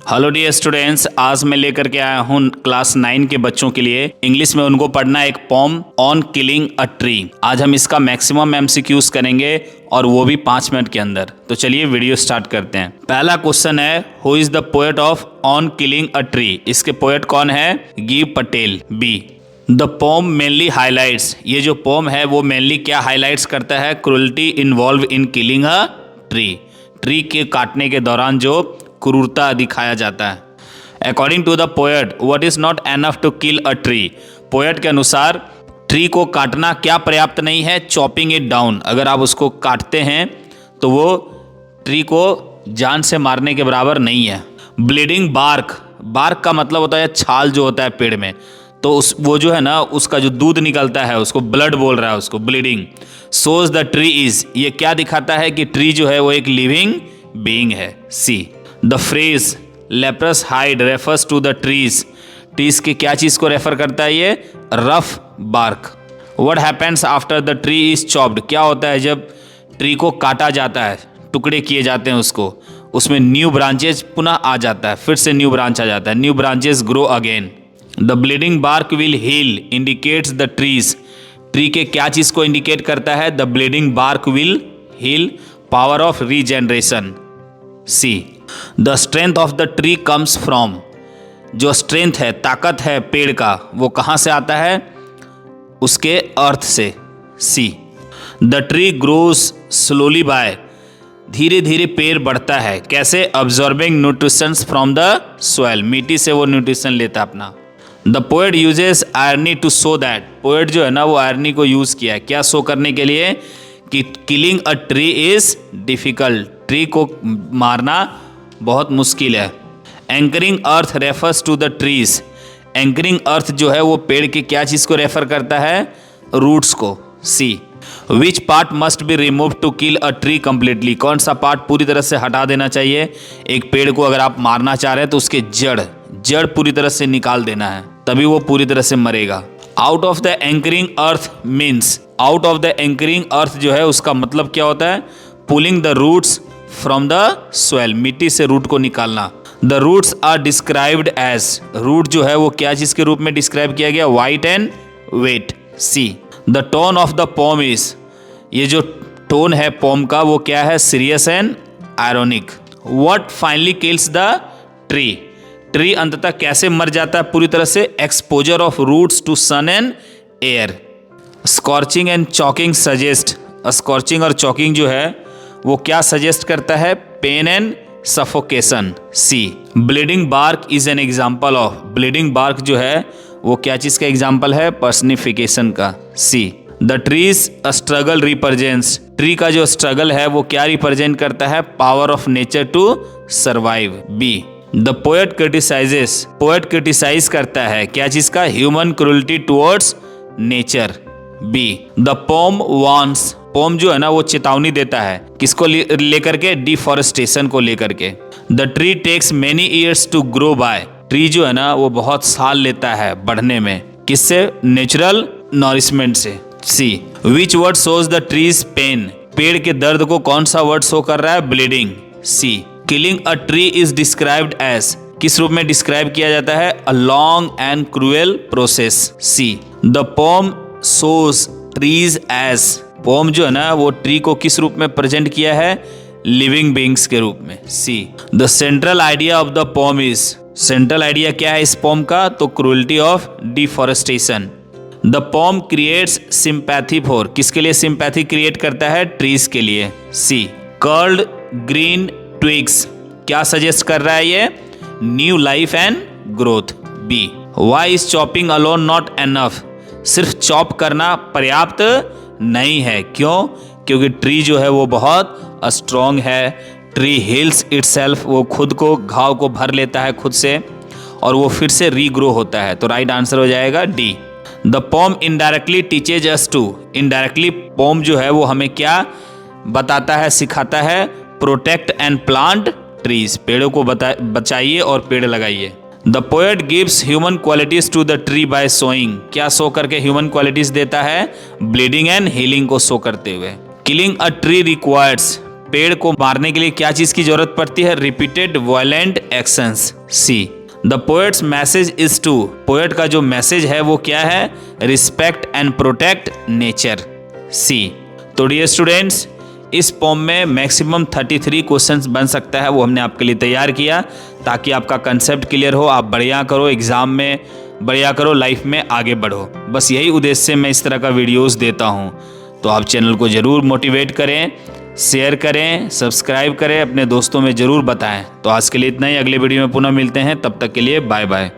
Hello dear students, आज मैं लेकर के आया हूँ क्लास 9 के बच्चों के लिए। इंग्लिश में उनको पढ़ना एक poem on killing a tree. आज हम इसका मैक्सिमम एमसीक्यूज करेंगे और वो भी 5 मिनट के अंदर। तो चलिए वीडियो स्टार्ट करते हैं। पहला क्वेश्चन है, who is the poet of on killing a tree? इसके पोएट कौन है? Gieve Patel. B, the poem mainly highlights. ये जो पोम है वो मेनली क्या हाईलाइट्स करता है? Cruelty involve in killing a tree. Tree के काटने के दौरान जो क्रूरता दिखाया जाता है। According to the poet, what is not enough to kill a tree? Poet के अनुसार ट्री को काटना क्या पर्याप्त नहीं है? Chopping it down. अगर आप उसको काटते हैं तो वो ट्री को जान से मारने के बराबर नहीं है। ब्लीडिंग बार्क, बार्क का मतलब होता है छाल जो होता है पेड़ में, तो वो जो है ना, उसका जो दूध निकलता है उसको ब्लड बोल रहा है, उसको bleeding. Shows the tree is, ये क्या दिखाता है कि ट्री जो है वो एक लिविंग बीइंग है। C, the phrase leprous hide refers to the trees. Trees के क्या चीज को रेफर करता है? ये rough bark. What happens after the tree is chopped? क्या होता है जब ट्री को काटा जाता है, टुकड़े किए जाते हैं उसको, उसमें न्यू ब्रांचेज पुनः आ जाता है, फिर से न्यू ब्रांच आ जाता है, new branches grow again. The bleeding bark will heal indicates the trees. Tree के क्या चीज को इंडिकेट करता है? The bleeding bark will heal power of regeneration. C, the strength of the tree comes from. जो स्ट्रेंथ है, ताकत है पेड़ का, वो कहाँ से आता है? उसके अर्थ से। C, the tree grows slowly by. धीरे धीरे पेड़ बढ़ता है, कैसे? Absorbing nutritions from the soil. मिट्टी से वो न्यूट्रिशन लेता है अपना। The poet uses irony to show that. Poet जो है ना, वो आयरनी को यूज किया है, क्या शो करने के लिए? कि killing a tree is difficult. Tree को मारना बहुत मुश्किल है। Anchoring earth refers to the trees. Anchoring earth जो है वो पेड़ के क्या चीज को रेफर करता है? रूट्स को। C, which part must be remove to kill a tree completely? कौन सा पार्ट पूरी तरह से हटा देना चाहिए? एक पेड़ को अगर आप मारना चाह रहे हैं तो उसके जड़ पूरी तरह से निकाल देना है, तभी वो पूरी तरह से मरेगा। Out of the anchoring earth means, out of the anchoring earth जो है उसका मतलब क्या होता है? Pulling the roots from the soil. मिट्टी से रूट को निकालना। The roots are described as, root जो है वो क्या चीज के रूप में डिस्क्राइब किया गया? White and wet. C, the tone of the poem is, ये जो टोन है पोम का वो क्या है? Serious and ironic. What finally kills the tree? Tree अंततः कैसे मर जाता है पूरी तरह से? Exposure of roots to sun and air. Scorching and choking suggest, scorching और चॉकिंग जो है वो क्या सजेस्ट करता है? Pain and suffocation. C, bleeding bark is an example of, bleeding bark जो है वो क्या चीज का एग्जाम्पल है? पर्सनिफिकेशन का। C, the trees struggle represents, tree का जो स्ट्रगल है वो क्या रिप्रेजेंट करता है? Power of nature to survive. B, the poet criticises, poet criticise करता है क्या चीज का? Human cruelty towards nature. B, the poem warns, poem जो है ना वो चेतावनी देता है, किसको लेकर के? डिफॉरेस्टेशन को लेकर के। The tree takes many years to grow by, tree जो है ना वो बहुत साल लेता है बढ़ने में, किससे? नेचुरल नॉरिशमेंट से। C, which word shows the trees pain? पेड़ के दर्द को कौन सा वर्ड शो कर रहा है? Bleeding. C, killing a tree is described as, किस रूप में डिस्क्राइब किया जाता है? A long and cruel process. C, the poem shows trees as, poem जो है ना वो ट्री को किस रूप में प्रेजेंट किया है? लिविंग बीइंग्स के रूप में। C, the central idea of the poem is, central idea क्या है इस पोम का? तो cruelty of deforestation. The poem creates sympathy for, किसके लिए सिंपैथी क्रिएट करता है? ट्रीज के लिए। सी, कर्ल्ड ग्रीन ट्विग्स, क्या सजेस्ट कर रहा है ये? New life and growth. B, why is chopping alone not enough? सिर्फ चॉप करना पर्याप्त नहीं है, क्यों? क्योंकि ट्री जो है वो बहुत स्ट्रॉन्ग है। ट्री हील्स इटसेल्फ, वो खुद को, घाव को भर लेता है खुद से और वो फिर से रीग्रो होता है। तो राइट आंसर हो जाएगा D. The poem indirectly teaches us to, indirectly poem जो है वो हमें क्या बताता है, सिखाता है? प्रोटेक्ट एंड प्लांट ट्रीज, पेड़ों को बचाइए और पेड़ लगाइए। The poet gives human qualities to the tree by showing, क्या शो करके ह्यूमन क्वालिटीज देता है? ब्लीडिंग एंड हीलिंग को शो करते हुए। किलिंग अ ट्री रिक्वायर्स, पेड़ को मारने के लिए क्या चीज की जरूरत पड़ती है? Repeated violent actions. C, the poet's message is to, poet का जो मैसेज है वो क्या है? Respect and protect nature. C. तो डियर स्टूडेंट्स, इस पोम में मैक्सिमम 33 क्वेश्चंस बन सकता है, वो हमने आपके लिए तैयार किया ताकि आपका कंसेप्ट क्लियर हो, आप बढ़िया करो एग्जाम में, बढ़िया करो, लाइफ में आगे बढ़ो। बस यही उद्देश्य से मैं इस तरह का वीडियोस देता हूँ। तो आप चैनल को ज़रूर मोटिवेट करें, शेयर करें, सब्सक्राइब करें, अपने दोस्तों में ज़रूर बताएं। तो आज के लिए इतना ही, अगले वीडियो में पुनः मिलते हैं, तब तक के लिए बाय बाय।